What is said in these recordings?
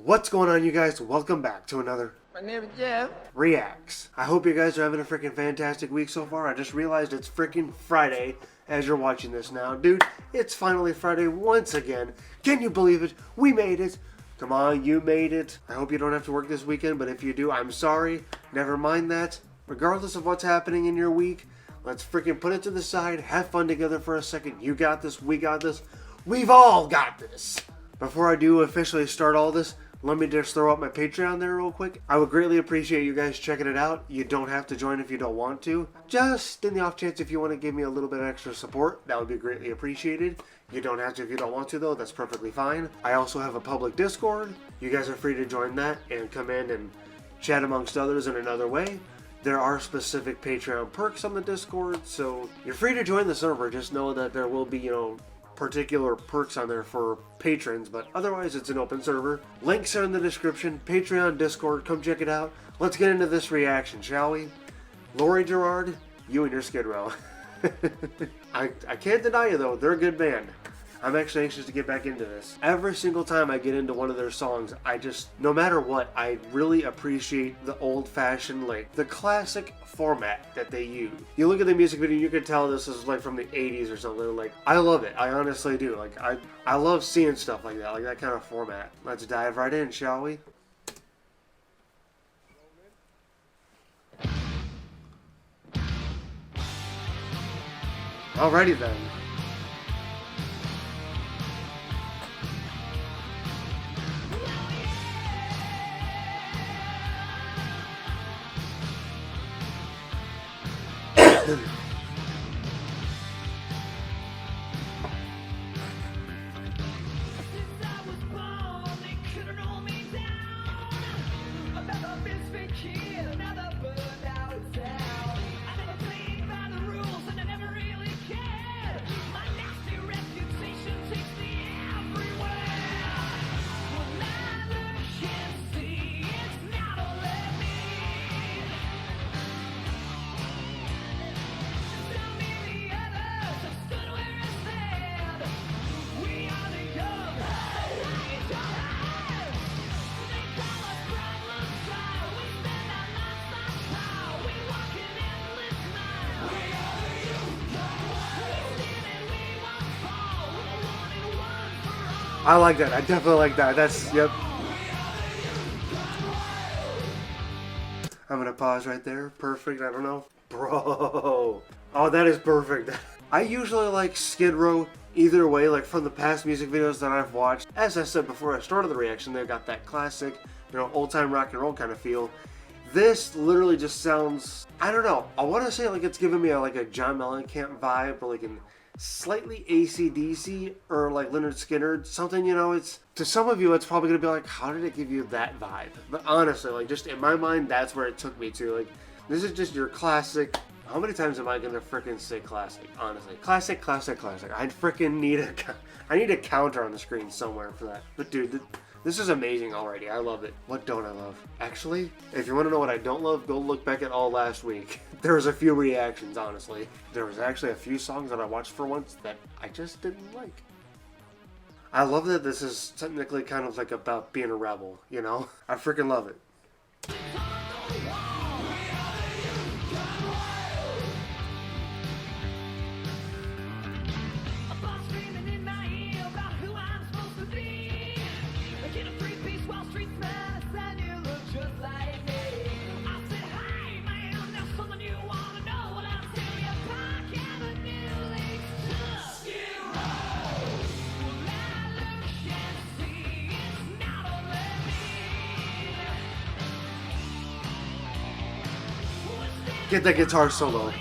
What's going on, you guys? Welcome back to another My name is Jeff. Reacts. I hope you guys are having a freaking fantastic week so far. I just realized it's freaking Friday as you're watching this now. Dude, it's finally Friday once again. Can you believe it? We made it. Come on, you made it. I hope you don't have to work this weekend, but if you do, I'm sorry. Never mind that. Regardless of what's happening in your week, let's freaking put it to the side. Have fun together for a second. You got this. We got this. We've all got this. Before I do officially start all this, let me just throw up my Patreon there real quick. I would greatly appreciate you guys checking it out. You don't have to join if you don't want to. Just in the off chance if you want to give me a little bit extra support, that would be greatly appreciated. You don't have to if you don't want to though, that's perfectly fine. I also have a public Discord. You guys are free to join that and come in and chat amongst others in another way. There are specific Patreon perks on the Discord, so you're free to join the server. Just know that there will be, particular perks on there for patrons, but otherwise it's an open server. Links are in the description. Patreon, Discord, come check it out. Let's get into this reaction, shall we? Lori Gerard, you and your Skid Row. I can't deny you though, they're a good band. I'm actually anxious to get back into this. Every single time I get into one of their songs, no matter what, I really appreciate the old-fashioned, the classic format that they use. You look at the music video, you can tell this is from the 80s or something. I love it. I honestly do. I love seeing stuff like that kind of format. Let's dive right in, shall we? Alrighty then. I like that. I definitely like that. Yep. I'm gonna pause right there. Perfect. I don't know. Bro. Oh, that is perfect. I usually like Skid Row either way, from the past music videos that I've watched. As I said before I started the reaction, they've got that classic, old-time rock and roll kind of feel. This literally just sounds, I don't know. I want to say it's giving me a John Mellencamp vibe, or an slightly AC/DC or Lynyrd Skynyrd, something, it's, to some of you it's probably going to be how did it give you that vibe? But honestly, just in my mind, that's where it took me to. This is just your classic. How many times am I going to freaking say classic? Honestly, classic, classic, classic. I freaking need a counter on the screen somewhere for that. But dude, this is amazing already. I love it. What don't I love? Actually, if you want to know what I don't love, go look back at all last week. There was a few reactions, honestly. There was actually a few songs that I watched for once that I just didn't like. I love that this is technically kind of about being a rebel, I freaking love it. Get that guitar solo.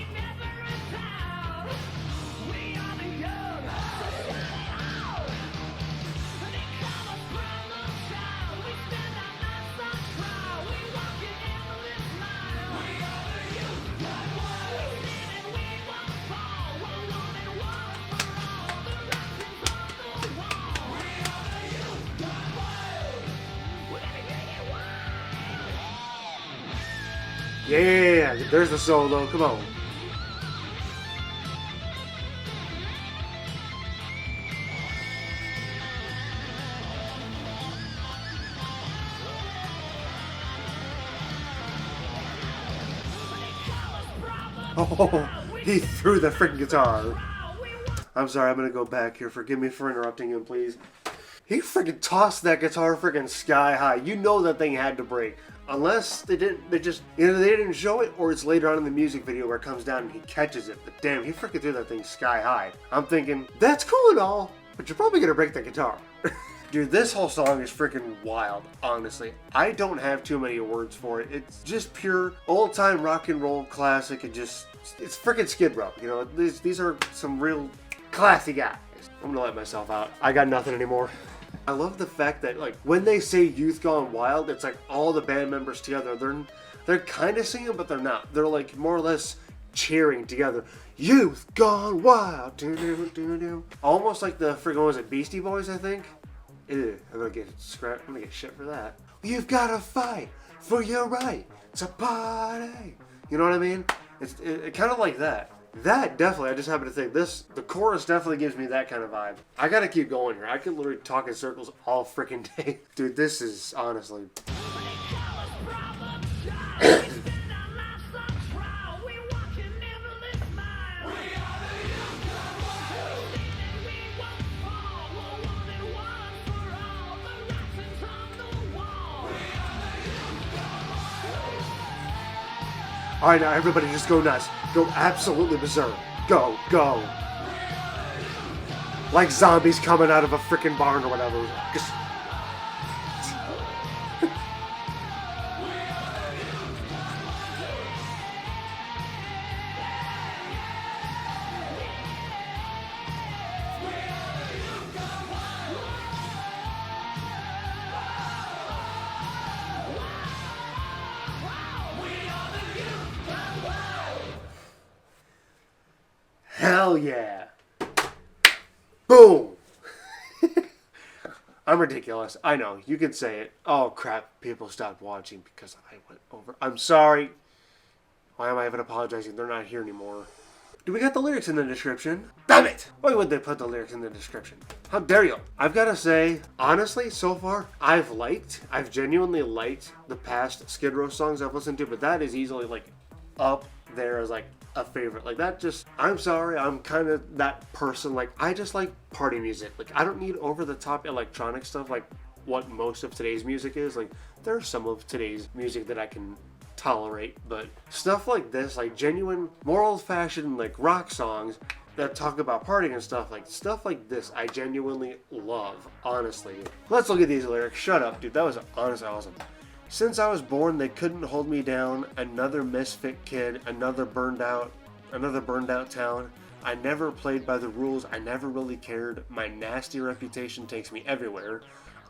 Yeah, there's the solo. Come on. Oh, he threw the freaking guitar. I'm sorry, I'm gonna go back here. Forgive me for interrupting him, please. He freaking tossed that guitar freaking sky high. You know that thing had to break. Unless they didn't, they just, either they didn't show it or it's later on in the music video where it comes down and he catches it. But damn, he freaking threw that thing sky high. I'm thinking, that's cool and all, but you're probably gonna break the guitar. Dude, this whole song is freaking wild, honestly. I don't have too many words for it. It's just pure old-time rock and roll classic and just, it's freaking Skid Row. You know, these are some real classy guys. I'm gonna let myself out. I got nothing anymore. I love the fact that, like, when they say Youth Gone Wild, it's like all the band members together. They're kind of singing, but they're not. They're like more or less cheering together. Youth Gone Wild. Doo-doo-doo-doo. Almost like the freaking, was it Beastie Boys, I think? Ew, I'm gonna get shit for that. You've gotta fight for your right to party. You know what I mean? It's kind of like that. That definitely, I just happen to think the chorus definitely gives me that kind of vibe. I gotta keep going here. I could literally talk in circles all freaking day. Dude, this is honestly. Alright, now everybody just go nuts. Go absolutely berserk. Go, go. Like zombies coming out of a freaking barn or whatever. Just... Hell yeah. Boom. I'm ridiculous. I know. You can say it. Oh, crap. People stopped watching because I went over. I'm sorry. Why am I even apologizing? They're not here anymore. Do we got the lyrics in the description? Damn it! Why would they put the lyrics in the description? How dare you? I've got to say, honestly, so far, I've genuinely liked the past Skid Row songs I've listened to, but that is easily, like, up there as, like, a favorite. Like, that just, I'm sorry, I'm kind of that person. Like, I just like party music. Like, I don't need over-the-top electronic stuff like what most of today's music is. Like, there's some of today's music that I can tolerate, but stuff like this, like genuine, more old-fashioned, like rock songs that talk about partying and stuff like this, I genuinely love, honestly. Let's look at these lyrics. Shut up, dude. That was honestly awesome. Since I was born, they couldn't hold me down. Another misfit kid, another burned out town. I never played by the rules. I never really cared. My nasty reputation takes me everywhere.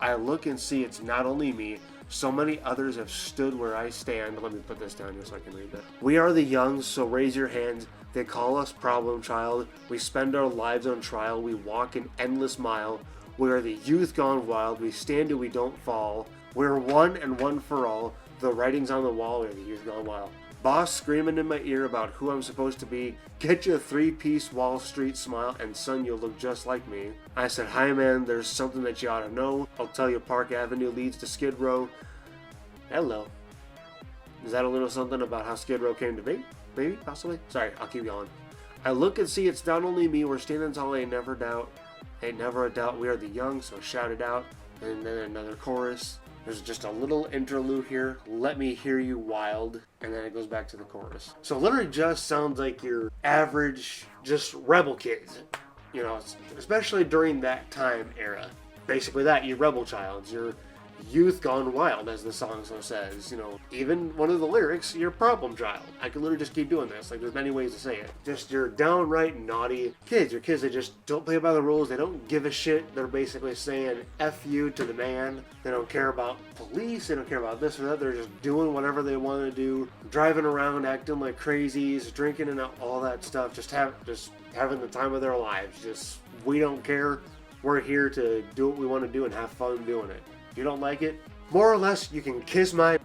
I look and see it's not only me. So many others have stood where I stand. Let me put this down here so I can read that. We are the young, so raise your hands. They call us problem child. We spend our lives on trial. We walk an endless mile. We are the youth gone wild. We stand and we don't fall. We're one and one for all. The writing's on the wall. We're the youth gone wild. Boss screaming in my ear about who I'm supposed to be. Get you a three-piece Wall Street smile, and son, you'll look just like me. I said, hi man, there's something that you ought to know. I'll tell you Park Avenue leads to Skid Row. Hello. Is that a little something about how Skid Row came to be? Maybe? Possibly? Sorry, I'll keep going. I look and see it's not only me. We're standing tall, ain't never doubt. Ain't never a doubt. We are the young, so shout it out. And then another chorus. There's just a little interlude here. Let me hear you wild. And then it goes back to the chorus. So literally just sounds like your average, just rebel kids. You know, especially during that time era. Basically that, you rebel childs. You're youth gone wild, as the song so says. You know, even one of the lyrics, you're problem child. I could literally just keep doing this. Like, there's many ways to say it. Just your downright naughty kids. Your kids, they just don't play by the rules. They don't give a shit. They're basically saying F you to the man. They don't care about police. They don't care about this or that. They're just doing whatever they want to do. Driving around, acting like crazies, drinking and all that stuff. Just having the time of their lives. Just, we don't care. We're here to do what we want to do and have fun doing it. If you don't like it, more or less, you can kiss my...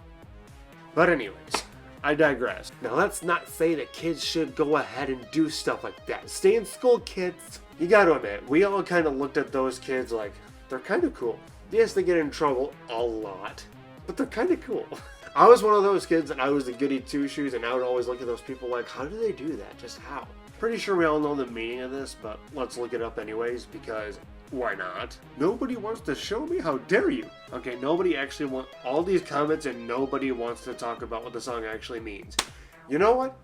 But anyways, I digress. Now, let's not say that kids should go ahead and do stuff like that. Stay in school, kids. You gotta admit, we all kind of looked at those kids like, they're kind of cool. Yes, they get in trouble a lot. but they're kind of cool. I was one of those kids and I was the goody two-shoes, and I would always look at those people like, how do they do that? Just how? Pretty sure we all know the meaning of this, but let's look it up anyways, because why not? Nobody wants to show me, how dare you? Okay, nobody actually wants all these comments, and nobody wants to talk about what the song actually means. You know what?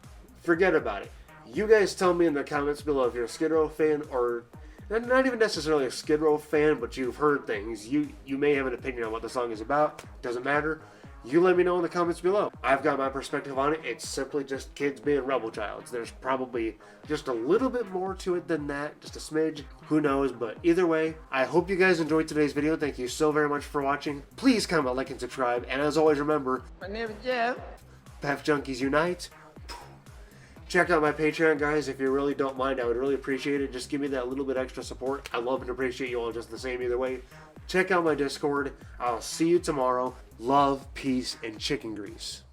Forget about it. You guys tell me in the comments below if you're a Skid Row fan, or not even necessarily a Skid Row fan, but you've heard things. You may have an opinion on what the song is about. Doesn't matter. You let me know in the comments below. I've got my perspective on it. It's simply just kids being rebel childs. There's probably just a little bit more to it than that, just a smidge. Who knows? But either way, I hope you guys enjoyed today's video. Thank you so very much for watching. Please comment, like, and subscribe. And as always, remember, My name is Jeff. Pef Junkies Unite. Check out my Patreon, guys, if you really don't mind. I would really appreciate it. Just give me that little bit extra support. I love and appreciate you all just the same either way. Check out my Discord. I'll see you tomorrow. Love, peace, and chicken grease.